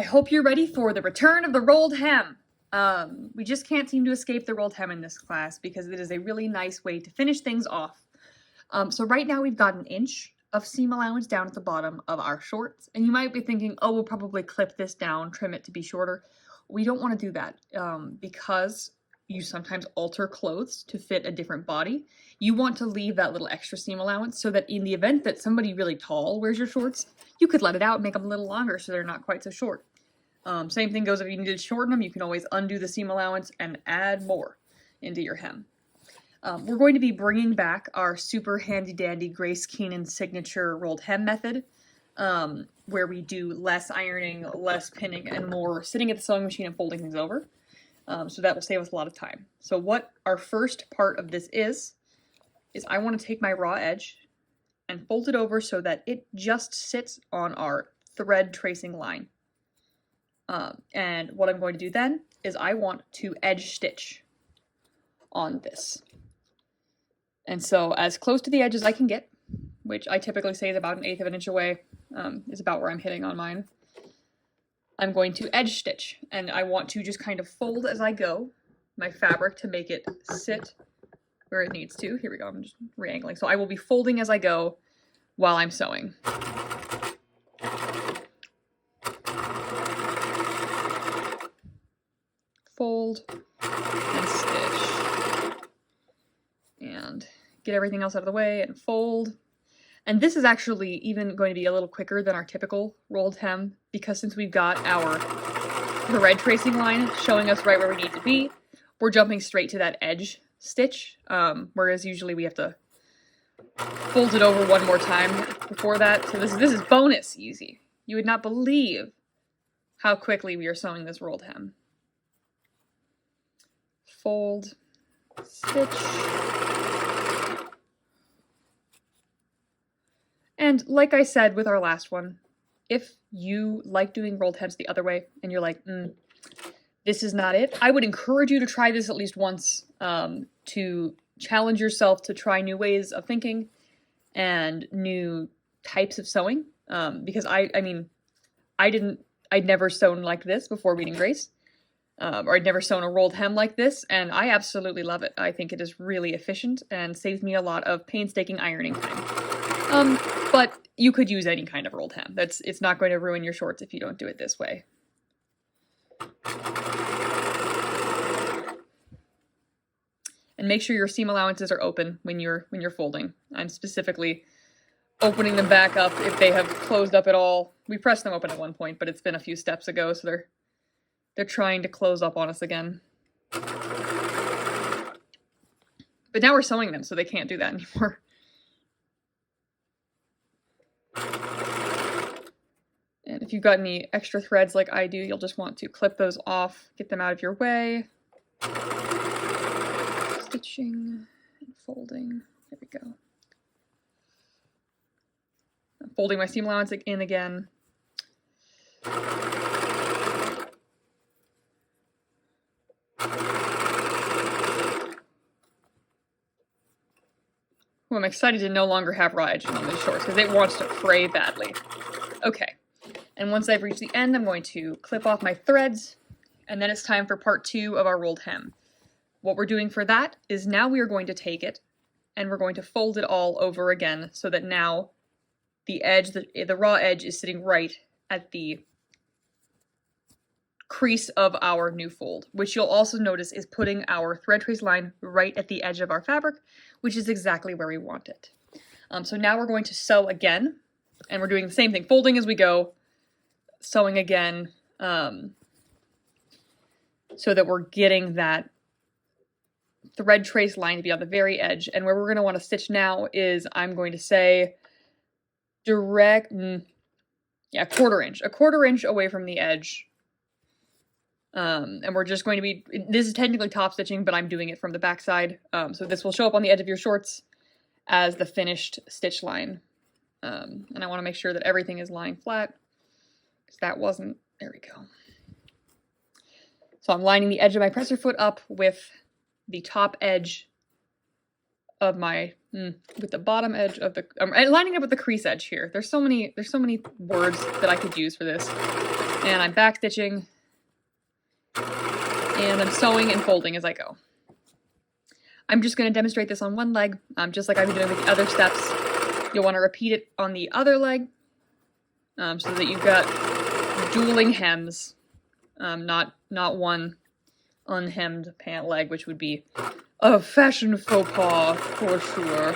I hope you're ready for the return of the rolled hem. We just can't seem to escape the rolled hem in this class because it is a really nice way to finish things off. So right now we've got 1 inch of seam allowance down at the bottom of our shorts, and you might be thinking, oh, we'll probably clip this down, trim it to be shorter. We don't want to do that because you sometimes alter clothes to fit a different body. You want to leave that little extra seam allowance so that in the event that somebody really tall wears your shorts, you could let it out and make them a little longer so they're not quite so short. Same thing goes if you need to shorten them, you can always undo the seam allowance and add more into your hem. We're going to be bringing back our super handy dandy Grace Keenan signature rolled hem method, where we do less ironing, less pinning, and more sitting at the sewing machine and folding things over. So that will save us a lot of time. So what our first part of this is I want to take my raw edge and fold it over so that it just sits on our thread tracing line. And what I'm going to do then is I want to edge stitch on this. And so as close to the edge as I can get, which I typically say is about 1/8 of an inch away, is about where I'm hitting on mine, I'm going to edge stitch. And I want to just kind of fold as I go my fabric to make it sit where it needs to. Here we go, I'm just re-angling. So I will be folding as I go while I'm sewing. Fold and stitch and get everything else out of the way and fold. And this is actually even going to be a little quicker than our typical rolled hem because since we've got our thread tracing line showing us right where we need to be, we're jumping straight to that edge stitch, whereas usually we have to fold it over one more time before that. So this is bonus easy. You would not believe how quickly we are sewing this rolled hem. Fold, stitch, and like I said with our last one, if you like doing rolled hems the other way and you're like, this is not it, I would encourage you to try this at least once, to challenge yourself to try new ways of thinking and new types of sewing, because I'd never sewn like this before meeting Grace. Or I'd never sewn a rolled hem like this, and I absolutely love it. I think it is really efficient and saves me a lot of painstaking ironing time. But you could use any kind of rolled hem. It's not going to ruin your shorts if you don't do it this way. And make sure your seam allowances are open when you're folding. I'm specifically opening them back up if they have closed up at all. We pressed them open at one point, but it's been a few steps ago, so they're trying to close up on us again. But now we're sewing them, so they can't do that anymore. And if you've got any extra threads like I do, you'll just want to clip those off, get them out of your way. Stitching and folding. There we go. I'm folding my seam allowance in again. Ooh, I'm excited to no longer have raw edges on these shorts because it wants to fray badly. Okay, and once I've reached the end, I'm going to clip off my threads, and then it's time for part 2 of our rolled hem. What we're doing for that is now we are going to take it and we're going to fold it all over again so that now the edge, the raw edge is sitting right at the crease of our new fold, which you'll also notice is putting our thread trace line right at the edge of our fabric, which is exactly where we want it. So now we're going to sew again, and we're doing the same thing, folding as we go, sewing again, so that we're getting that thread trace line to be on the very edge. And where we're going to want to stitch now is, I'm going to say, a quarter inch away from the edge. And we're just going to be, this is technically top stitching, but I'm doing it from the back side. So this will show up on the edge of your shorts as the finished stitch line. And I want to make sure that everything is lying flat, because that wasn't, there we go. So I'm lining the edge of my presser foot up with the top edge of my, with the bottom edge of the, lining up with the crease edge here. There's so many words that I could use for this. And I'm back stitching. And I'm sewing and folding as I go. I'm just going to demonstrate this on one leg, just like I've been doing with the other steps. You'll want to repeat it on the other leg, so that you've got dueling hems, not one unhemmed pant leg, which would be a fashion faux pas for sure.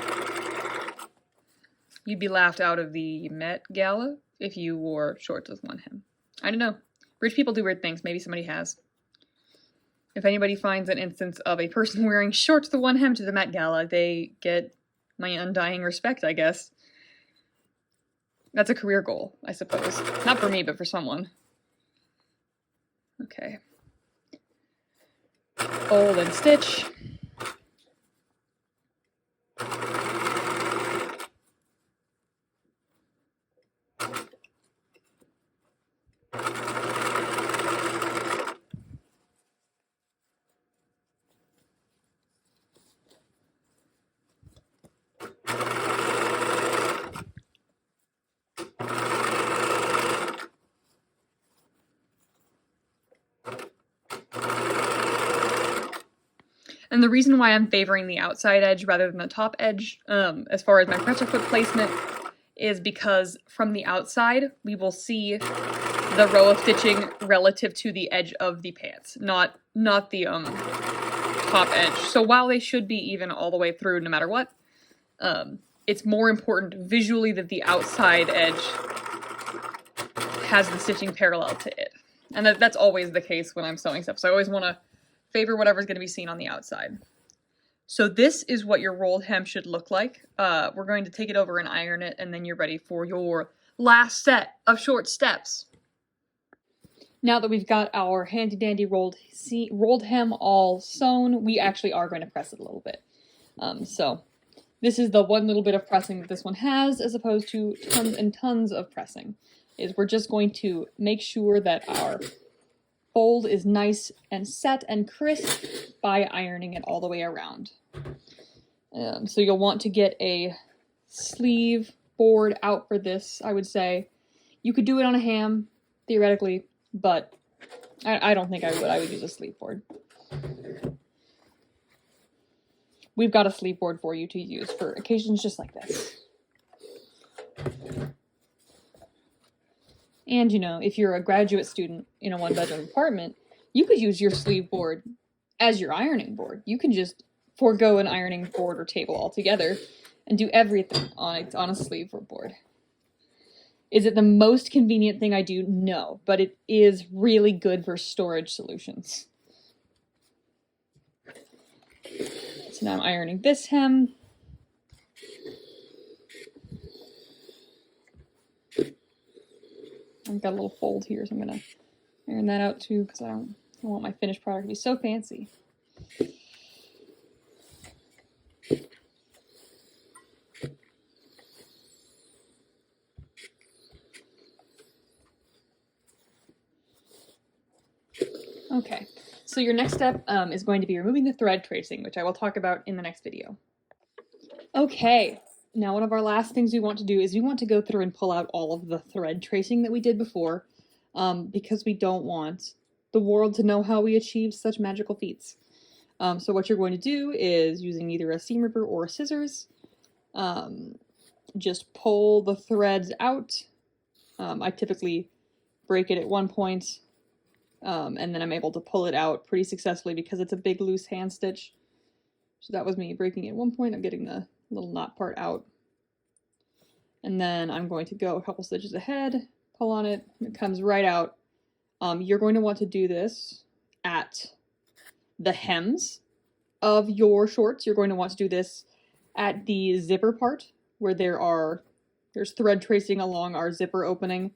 You'd be laughed out of the Met Gala if you wore shorts with one hem. I don't know. Rich people do weird things. Maybe somebody has. If anybody finds an instance of a person wearing shorts with one hem to the Met Gala, they get my undying respect, I guess. That's a career goal, I suppose. Not for me, but for someone. Okay. Fold and stitch. And the reason why I'm favoring the outside edge rather than the top edge, as far as my presser foot placement, is because from the outside, we will see the row of stitching relative to the edge of the pants, not the top edge. So while they should be even all the way through no matter what, it's more important visually that the outside edge has the stitching parallel to it. And that's always the case when I'm sewing stuff, so I always want to favor whatever's going to be seen on the outside. So this is what your rolled hem should look like. We're going to take it over and iron it, and then you're ready for your last set of short steps. Now that we've got our handy dandy rolled hem all sewn, we actually are going to press it a little bit. So this is the one little bit of pressing that this one has, as opposed to tons and tons of pressing. Is we're just going to make sure that our fold is nice and set and crisp by ironing it all the way around. So you'll want to get a sleeve board out for this, I would say. You could do it on a ham, theoretically, but I don't think I would. I would use a sleeve board. We've got a sleeve board for you to use for occasions just like this. And, you know, if you're a graduate student in a one-bedroom apartment, you could use your sleeve board as your ironing board. You can just forego an ironing board or table altogether and do everything on a sleeve board. Is it the most convenient thing I do? No, but it is really good for storage solutions. So now I'm ironing this hem. I've got a little fold here, so I'm going to iron that out too, because I don't want my finished product to be so fancy. Okay, so your next step is going to be removing the thread tracing, which I will talk about in the next video. Okay, now one of our last things we want to do is we want to go through and pull out all of the thread tracing that we did before, because we don't want the world to know how we achieved such magical feats. So what you're going to do is, using either a seam ripper or scissors, just pull the threads out. I typically break it at one point, and then I'm able to pull it out pretty successfully because it's a big loose hand stitch. So that was me breaking it at one point. I'm getting the little knot part out. And then I'm going to go a couple stitches ahead, pull on it, and it comes right out. You're going to want to do this at the hems of your shorts. You're going to want to do this at the zipper part where there's thread tracing along our zipper opening.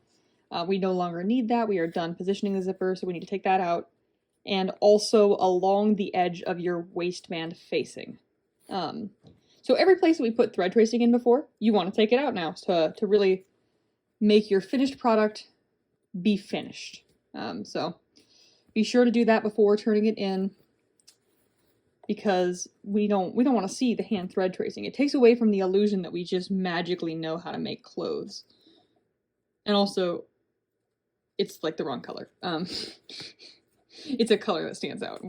We no longer need that. We are done positioning the zipper, so we need to take that out. And also along the edge of your waistband facing. So every place that we put thread tracing in before, you want to take it out now to really make your finished product be finished. So be sure to do that before turning it in, because we don't want to see the hand thread tracing. It takes away from the illusion that we just magically know how to make clothes. And also, it's like the wrong color. It's a color that stands out.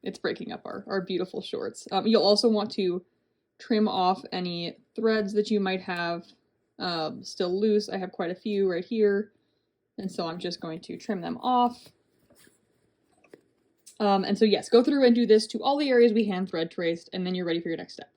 It's breaking up our beautiful shorts. You'll also want to trim off any threads that you might have still loose. I have quite a few right here, and so I'm just going to trim them off. And so yes, go through and do this to all the areas we hand thread traced, and then you're ready for your next step.